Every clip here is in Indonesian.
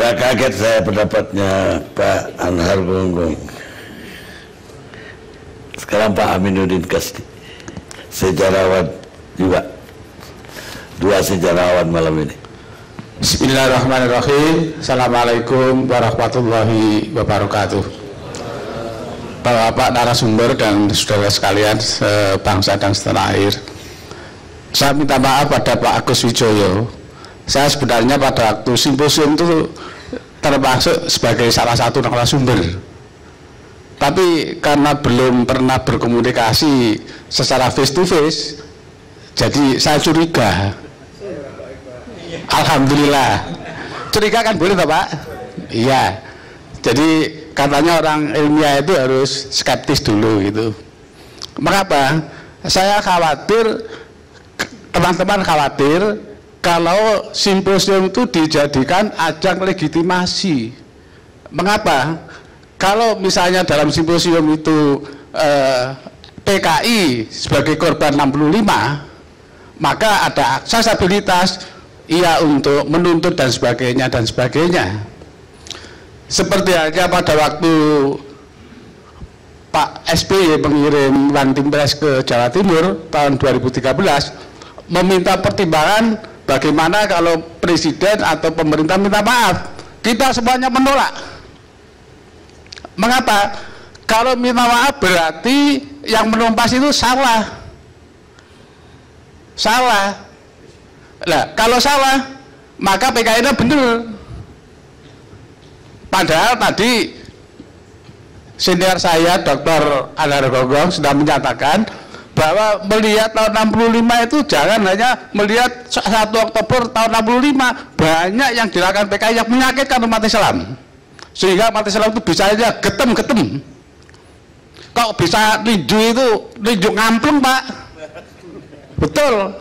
Agak kaget saya pendapatnya Pak Anhar Gunggung. Sekarang Pak Aminuddin Kasdi, sejarawan juga, dua sejarawan malam ini. Bismillahirrahmanirrahim. Assalamualaikum warahmatullahi wabarakatuh. Bapak narasumber dan saudara sekalian sebangsa dan setanah air, saya minta maaf pada Pak Agus Wijoyo. Saya sebenarnya pada waktu simposium itu termasuk sebagai salah satu narasumber, tapi karena belum pernah berkomunikasi secara face to face, jadi saya curiga. Alhamdulillah. Curiga kan boleh toh Pak? Iya. Jadi katanya orang ilmiah itu harus skeptis dulu gitu. Mengapa? Saya khawatir, teman-teman khawatir kalau simposium itu dijadikan ajang legitimasi. Mengapa? Kalau misalnya dalam simposium itu PKI sebagai korban 65, maka ada aksesabilitas iya untuk menuntut dan sebagainya dan sebagainya. Seperti halnya pada waktu Pak SBY mengirim One Team Press ke Jawa Timur tahun 2013 meminta pertimbangan bagaimana kalau presiden atau pemerintah minta maaf. Kita semuanya menolak. Mengapa? Kalau minta maaf berarti yang menumpas itu salah. Salah. Nah, kalau salah, maka PKI-nya benar. Padahal tadi senior saya Dr. Anhar Gunggung sudah menyatakan bahwa melihat tahun 65 itu jangan hanya melihat 1 Oktober tahun 65, banyak yang dilakukan PKI yang menyakitkan umat Islam, sehingga umat Islam itu bisa aja getem-getem. Kok bisa ninju itu ninju ngamplung Pak? Betul.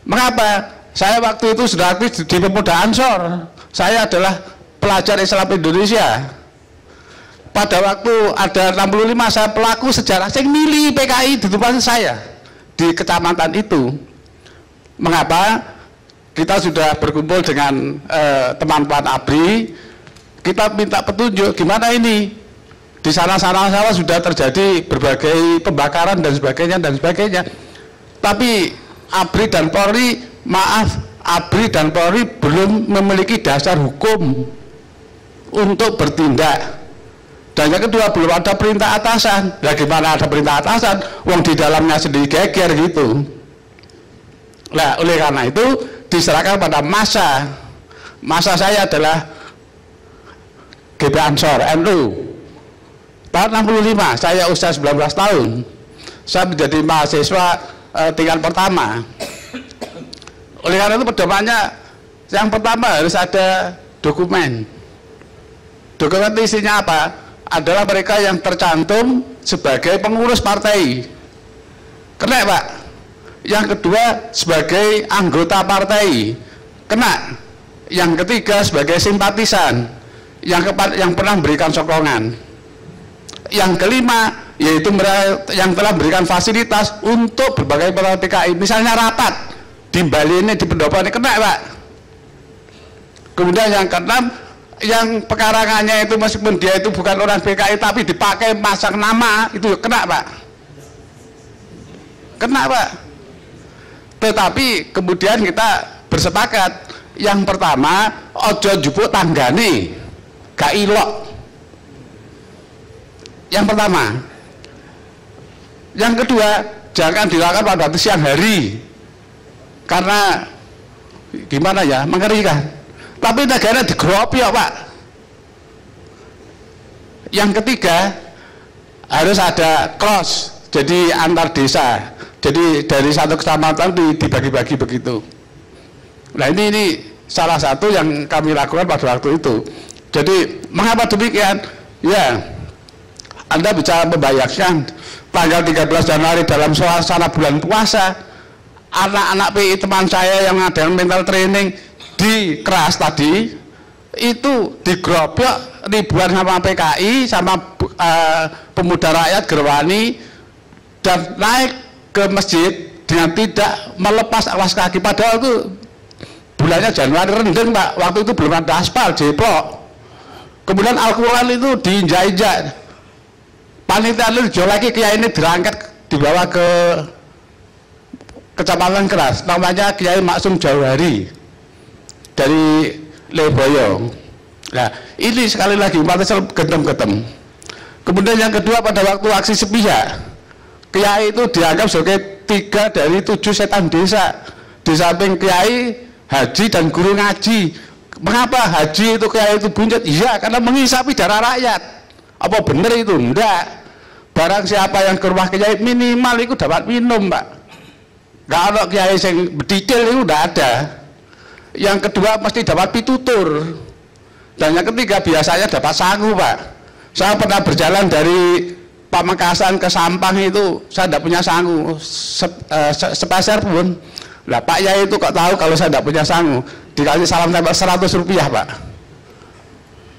Mengapa? Saya waktu itu sudah aktif di Pemuda Ansor. Saya adalah pelajar Islam Indonesia. Pada waktu ada 65 saya pelaku sejarah sing milih PKI di tempat saya di kecamatan itu. Mengapa? Kita sudah berkumpul dengan teman-teman ABRI. Kita minta petunjuk gimana ini. Di sana-sana sudah terjadi berbagai pembakaran dan sebagainya. Tapi ABRI dan Polri, maaf, ABRI dan Polri belum memiliki dasar hukum untuk bertindak. Dan yang kedua, belum ada perintah atasan. Bagaimana ada perintah atasan? Wong di dalamnya sendiri geger gitu. Nah, oleh karena itu diserahkan pada massa. Massa saya adalah GB Ansor NU. Tahun 65, saya usia 19 tahun. Saya menjadi mahasiswa tingkat pertama. Oleh karena itu pedomannya yang pertama harus ada dokumen. Dokumen itu isinya apa? Adalah mereka yang tercantum sebagai pengurus partai. Kena Pak. Yang kedua sebagai anggota partai. Kena. Yang ketiga sebagai simpatisan. Yang keempat yang pernah memberikan sokongan. Yang kelima yaitu yang telah memberikan fasilitas untuk berbagai program PKI. Misalnya rapat di Bali ini, di pendopo ini, kena Pak. Kemudian yang keenam, yang pekarangannya itu meskipun dia itu bukan orang PKI tapi dipakai masang nama, itu kena Pak. Kena Pak. Tetapi kemudian kita bersepakat, yang pertama ojo jupuk tanggane, gak ilok. Yang pertama. Yang kedua, jangan dilakukan pada waktu siang hari, karena gimana ya, mengerikan. Tapi negara digeropi ya Pak. Yang ketiga, harus ada cross, jadi antar desa. Jadi dari satu kecamatan dibagi-bagi begitu. Nah ini salah satu yang kami lakukan pada waktu itu. Jadi mengapa demikian? Ya, Anda bisa membayangkan tanggal 13 Januari dalam suasana bulan puasa, anak-anak PI teman saya yang ada mental training di keras tadi itu digerobok ribuan sama PKI sama pemuda rakyat Gerwani dan naik ke masjid dengan tidak melepas alas kaki. Padahal itu bulannya Januari rendeng Pak, waktu itu belum ada aspal, jeplok. Kemudian Al-Quran itu diinjak-injak. Panitia itu lagi kiai ini dirangkat dibawa ke Kecamatan Keras, namanya Kiai Maksum Jawahari dari Leboyo. Nah, ini sekali lagi umat Islam getem-getem. Kemudian yang kedua, pada waktu aksi sepihak, kiai itu dianggap sebagai 3 dari 7 setan desa. Di samping kiai, haji dan guru ngaji. Mengapa haji itu kiai itu buncit? Iya, karena mengisapi darah rakyat. Apa benar itu? Enggak. Barang siapa yang ke rumah kiai minimal itu dapat minum, Pak. Enggak ada kiai yang bedicil itu enggak ada. Yang kedua mesti dapat pitutur. Dan yang ketiga biasanya dapat sangu, Pak. Saya pernah berjalan dari Pamekasan ke Sampang itu, saya tidak punya sangu sepeser pun. Lah Pak Yai itu kok tahu kalau saya tidak punya sangu, dikasih salam tempel 100 rupiah, Pak.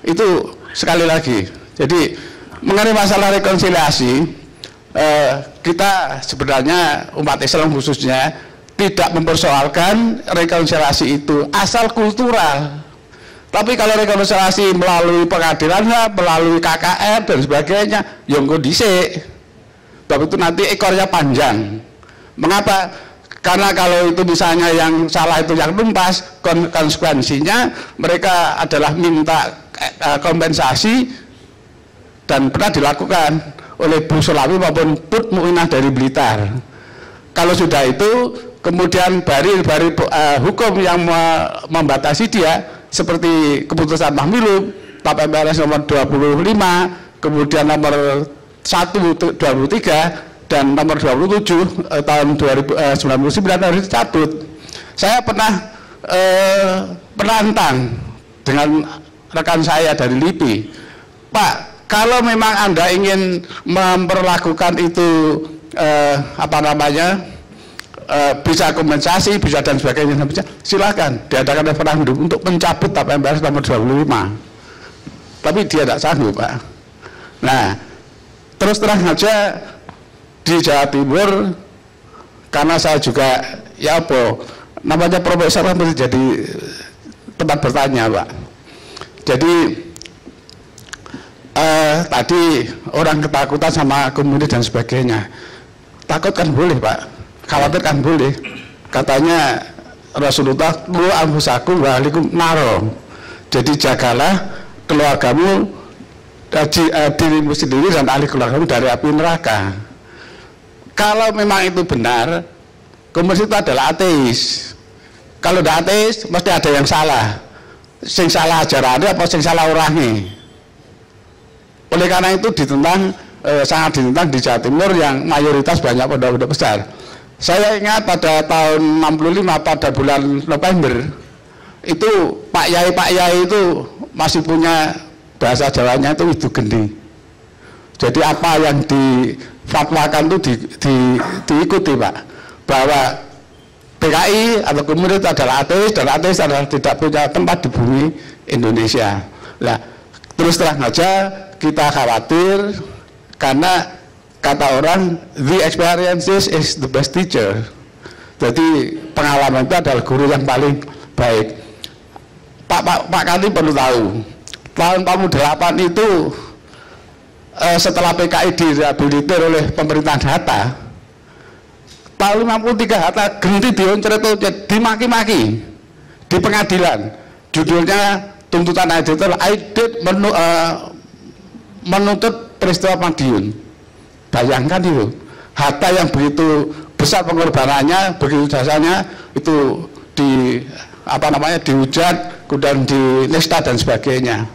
Itu sekali lagi. Jadi mengenai masalah rekonsiliasi, kita sebenarnya umat Islam khususnya tidak mempersoalkan rekonsiliasi itu asal kultural. Tapi kalau rekonsiliasi melalui pengadilan, melalui KKR dan sebagainya, yang kondisi, tapi itu nanti ekornya panjang. Mengapa? Karena kalau itu misalnya yang salah itu yang numpas, konsekuensinya mereka adalah minta kompensasi dan pernah dilakukan oleh Bu Sulawi maupun Put Mu'inah dari Blitar. Kalau sudah itu, kemudian bari hukum yang membatasi dia, seperti keputusan Mahmilub, TAP MPRS nomor 25, kemudian nomor 1/23 dan nomor 27 tahun 1999 harus dicabut. Saya pernah menantang dengan rekan saya dari LIPI, Pak, kalau memang Anda ingin memperlakukan itu bisa kompensasi, bisa dan sebagainya, silakan diadakan referendum untuk mencabut TAP MPRS nomor 25. Tapi dia tidak sanggup, Pak. Nah, terus terang aja di Jawa Timur, karena saya juga namanya profesor kan menjadi tempat bertanya, Pak. Jadi tadi orang ketakutan sama komunis dan sebagainya. Takut kan boleh, Pak. Khawatir kan boleh. Katanya Rasulullah, "Qu anfusakum wa ahlikum naro." Jadi jagalah keluargamu, dirimu sendiri dan ahli keluargamu dari api neraka. Kalau memang itu benar, komunis itu adalah ateis. Kalau tidak ateis, mesti ada yang salah. Sing salah ajarannya apa sing salah orangnya. Oleh karena itu ditentang, sangat ditentang di Jawa Timur yang mayoritas banyak pondok-pondok besar. Saya ingat pada tahun 65 pada bulan November itu Pak Yai itu masih punya bahasa Jawanya itu Widu Geni. Jadi apa yang difatwakan itu diikuti, Pak. Bahwa PKI atau komunis adalah ateis dan ateis adalah tidak punya tempat di bumi Indonesia. Nah, terus terang aja kita khawatir karena kata orang the experiences is the best teacher. Jadi pengalaman itu adalah guru yang paling baik. Pak Kandi perlu tahu tahun 2008 itu setelah PKI direhabilitir oleh pemerintahan Hatta, tahun 53 Hatta ganti dioncret-oncret, dimaki-maki di pengadilan. Judulnya tuntutan editor Aidit menuntut peristiwa Madiun. Bayangkan itu, Hatta yang begitu besar pengorbanannya, begitu jasanya itu dihujat, kemudian dinista dan sebagainya.